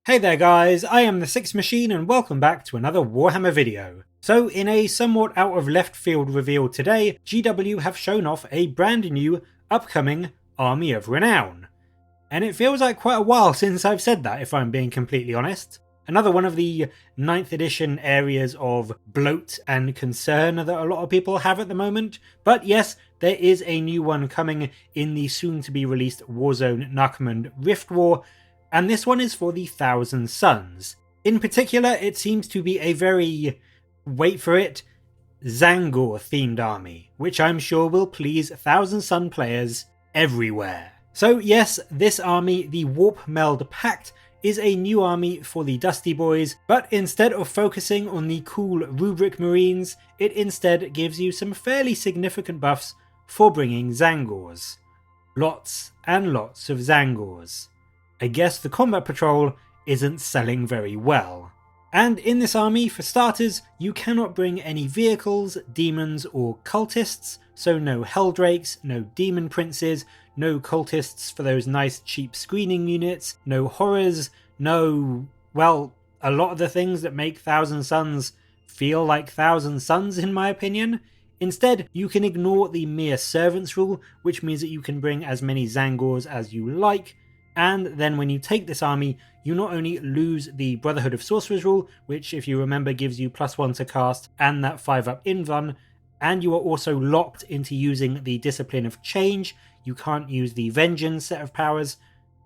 Hey there guys, I am the Sixth Machine and welcome back to another Warhammer video. So in a somewhat out of left field reveal today, GW have shown off a brand new, upcoming Army of Renown. And it feels like quite a while since I've said that, if I'm being completely honest. Another one of the 9th edition areas of bloat and concern that a lot of people have at the moment. But yes, there is a new one coming in the soon to be released Warzone Narcommand Rift War, and this one is for the Thousand Sons. In particular, it seems to be a very, wait for it, Tzaangor-themed army, which I'm sure will please Thousand Son players everywhere. So yes, this army, the Warpmeld Pact, is a new army for the Dusty Boys, but instead of focusing on the cool Rubric Marines, it instead gives you some fairly significant buffs for bringing Tzaangors. Lots and lots of Tzaangors. I guess the combat patrol isn't selling very well. And in this army, for starters, you cannot bring any vehicles, demons or cultists, so no Helldrakes, no demon princes, no cultists for those nice cheap screening units, no horrors, no, well, a lot of the things that make Thousand Sons feel like Thousand Sons in my opinion. Instead, you can ignore the mere servants rule, which means that you can bring as many Tzaangors as you like. And then when you take this army, you not only lose the Brotherhood of Sorcerers rule, which if you remember gives you +1 to cast and that 5-up invuln, and you are also locked into using the Discipline of Change. You can't use the Vengeance set of powers.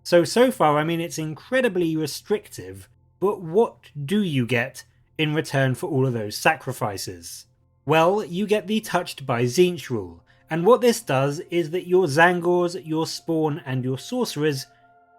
So far, I mean, it's incredibly restrictive, but what do you get in return for all of those sacrifices? Well, you get the Touched by Tzeentch rule, and what this does is that your Tzaangors, your Spawn and your Sorcerers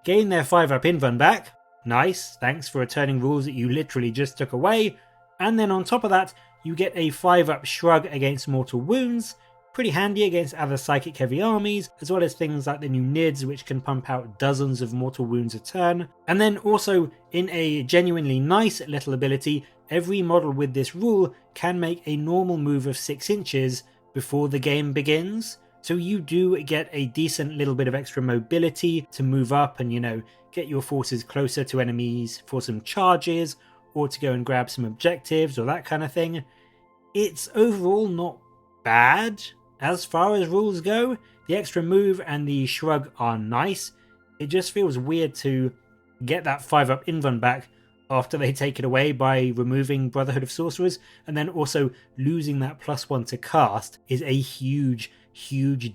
gain their 5-up invuln back. Nice, thanks for returning rules that you literally just took away. And then on top of that, you get a 5-up shrug against mortal wounds. Pretty handy against other psychic heavy armies, as well as things like the new Nids, which can pump out dozens of mortal wounds a turn. And then also, in a genuinely nice little ability, every model with this rule can make a normal move of 6 inches before the game begins. So you do get a decent little bit of extra mobility to move up and, get your forces closer to enemies for some charges or to go and grab some objectives or that kind of thing. It's overall not bad as far as rules go. The extra move and the shrug are nice. It just feels weird to get that 5-up invuln back after they take it away by removing Brotherhood of Sorcerers, and then also losing that +1 to cast is a huge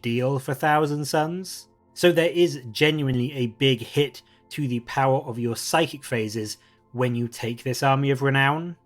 deal for Thousand Sons. So there is genuinely a big hit to the power of your psychic phases when you take this Army of Renown.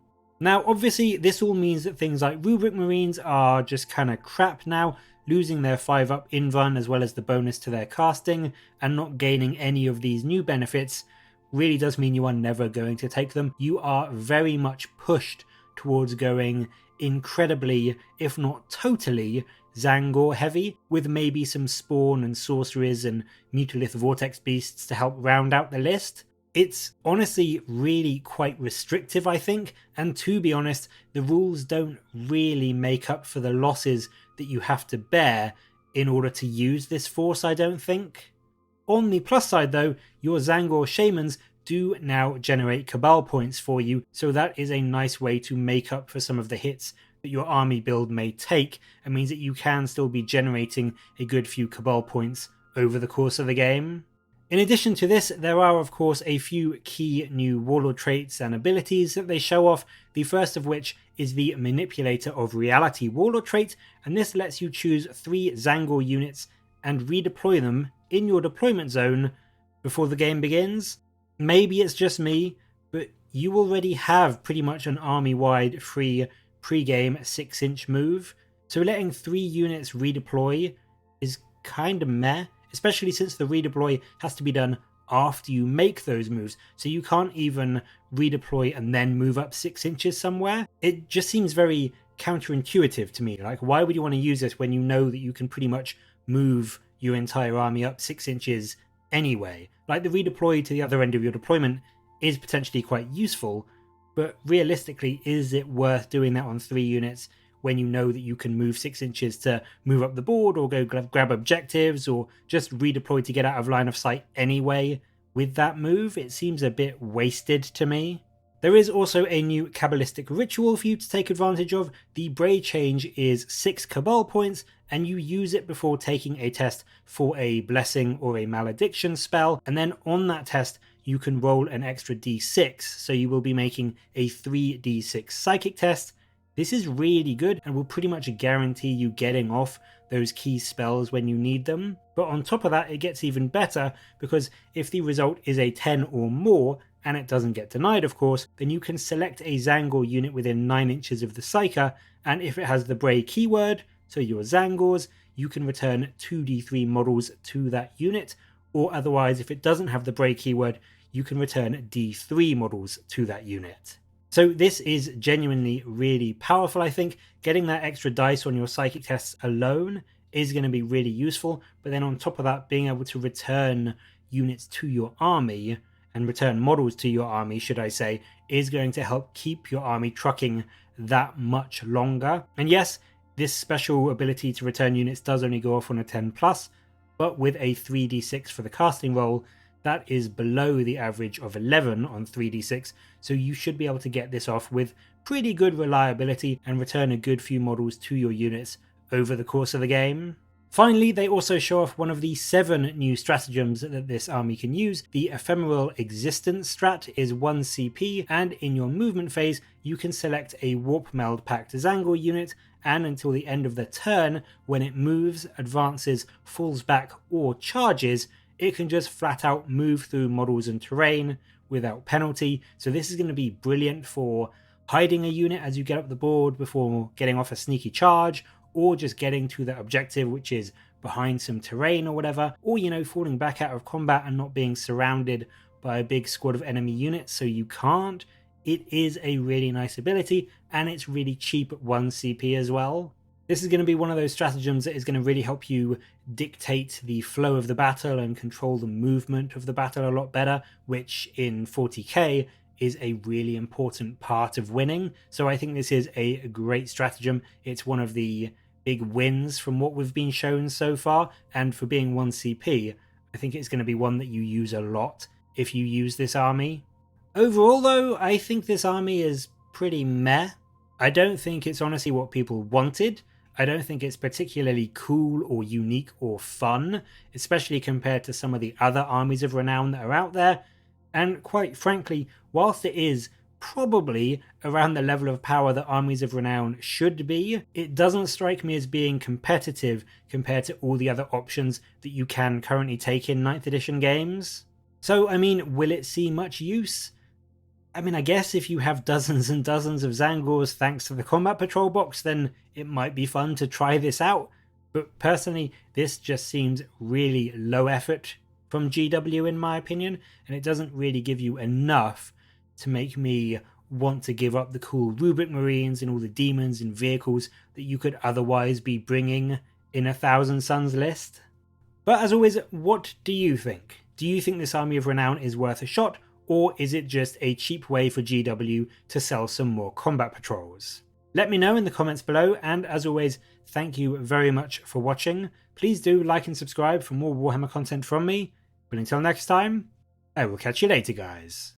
Now obviously this all means that things like Rubric Marines are just kinda crap now, losing their 5-up invuln as well as the bonus to their casting, and not gaining any of these new benefits really does mean you are never going to take them. You are very much pushed towards going incredibly, if not totally, Tzaangor heavy, with maybe some Spawn and Sorcerers and Mutolith Vortex Beasts to help round out the list. It's honestly really quite restrictive, I think, and to be honest, the rules don't really make up for the losses that you have to bear in order to use this force, I don't think. On the plus side though, your Tzaangor Shamans do now generate Cabal points for you, so that is a nice way to make up for some of the hits that your army build may take, and means that you can still be generating a good few Cabal points over the course of the game. In addition to this, there are of course a few key new Warlord traits and abilities that they show off, the first of which is the Manipulator of Reality Warlord trait, and this lets you choose 3 Tzaangor units and redeploy them in your deployment zone before the game begins. Maybe it's just me, but you already have pretty much an army-wide free pre-game 6-inch move, so letting 3 units redeploy is kinda meh, especially since the redeploy has to be done after you make those moves, so you can't even redeploy and then move up 6 inches somewhere. It just seems very counterintuitive to me. Like, why would you want to use this when you know that you can pretty much move your entire army up 6 inches anyway? Like, the redeploy to the other end of your deployment is potentially quite useful, but realistically, is it worth doing that on 3 units when you know that you can move 6 inches to move up the board or go grab objectives or just redeploy to get out of line of sight anyway? with that move. It seems a bit wasted to me. There is also a new Kabbalistic ritual for you to take advantage of. The Bray change is 6 Cabal points, and you use it before taking a test for a blessing or a malediction spell, and then on that test you can roll an extra d6, so you will be making a 3d6 psychic test. This is really good and will pretty much guarantee you getting off those key spells when you need them. But on top of that, it gets even better, because if the result is a 10 or more, and it doesn't get denied of course, then you can select a Tzaangor unit within 9 inches of the Psyker, and if it has the Bray keyword, so your Tzaangors, you can return 2d3 models to that unit, or otherwise if it doesn't have the Bray keyword, you can return d3 models to that unit. So this is genuinely really powerful. I think getting that extra dice on your psychic tests alone is going to be really useful, but then on top of that, being able to return units to your army, and return models to your army, should I say, is going to help keep your army trucking that much longer. And yes, this special ability to return units does only go off on a 10+, but with a 3d6 for the casting roll, that is below the average of 11 on 3d6, so you should be able to get this off with pretty good reliability and return a good few models to your units over the course of the game. Finally, they also show off one of the 7 new stratagems that this army can use. The Ephemeral Existence strat is 1 CP, and in your movement phase, you can select a Warpmeld Pact Tzaangor unit, and until the end of the turn, when it moves, advances, falls back, or charges, it can just flat out move through models and terrain without penalty. So this is going to be brilliant for hiding a unit as you get up the board before getting off a sneaky charge, or just getting to that objective which is behind some terrain or whatever, or falling back out of combat and not being surrounded by a big squad of enemy units so you can't. It is a really nice ability, and it's really cheap at 1 CP as well. This is going to be one of those stratagems that is going to really help you dictate the flow of the battle and control the movement of the battle a lot better, which in 40k is a really important part of winning. So I think this is a great stratagem. It's one of the big wins from what we've been shown so far, and for being 1 CP, I think it's going to be one that you use a lot if you use this army. Overall though, I think this army is pretty meh. I don't think it's honestly what people wanted. I don't think it's particularly cool or unique or fun, especially compared to some of the other armies of renown that are out there. And quite frankly, whilst it is probably around the level of power that armies of renown should be, it doesn't strike me as being competitive compared to all the other options that you can currently take in 9th edition games. So, I mean, will it see much use? I mean, I guess if you have dozens and dozens of Tzaangors thanks to the combat patrol box, then it might be fun to try this out. But personally, this just seems really low effort from GW in my opinion, and it doesn't really give you enough to make me want to give up the cool Rubric Marines and all the demons and vehicles that you could otherwise be bringing in a Thousand Suns list. But as always, what do you think? Do you think this Army of Renown is worth a shot, or is it just a cheap way for GW to sell some more combat patrols? Let me know in the comments below, and as always, thank you very much for watching. Please do like and subscribe for more Warhammer content from me, but until next time, I will catch you later guys.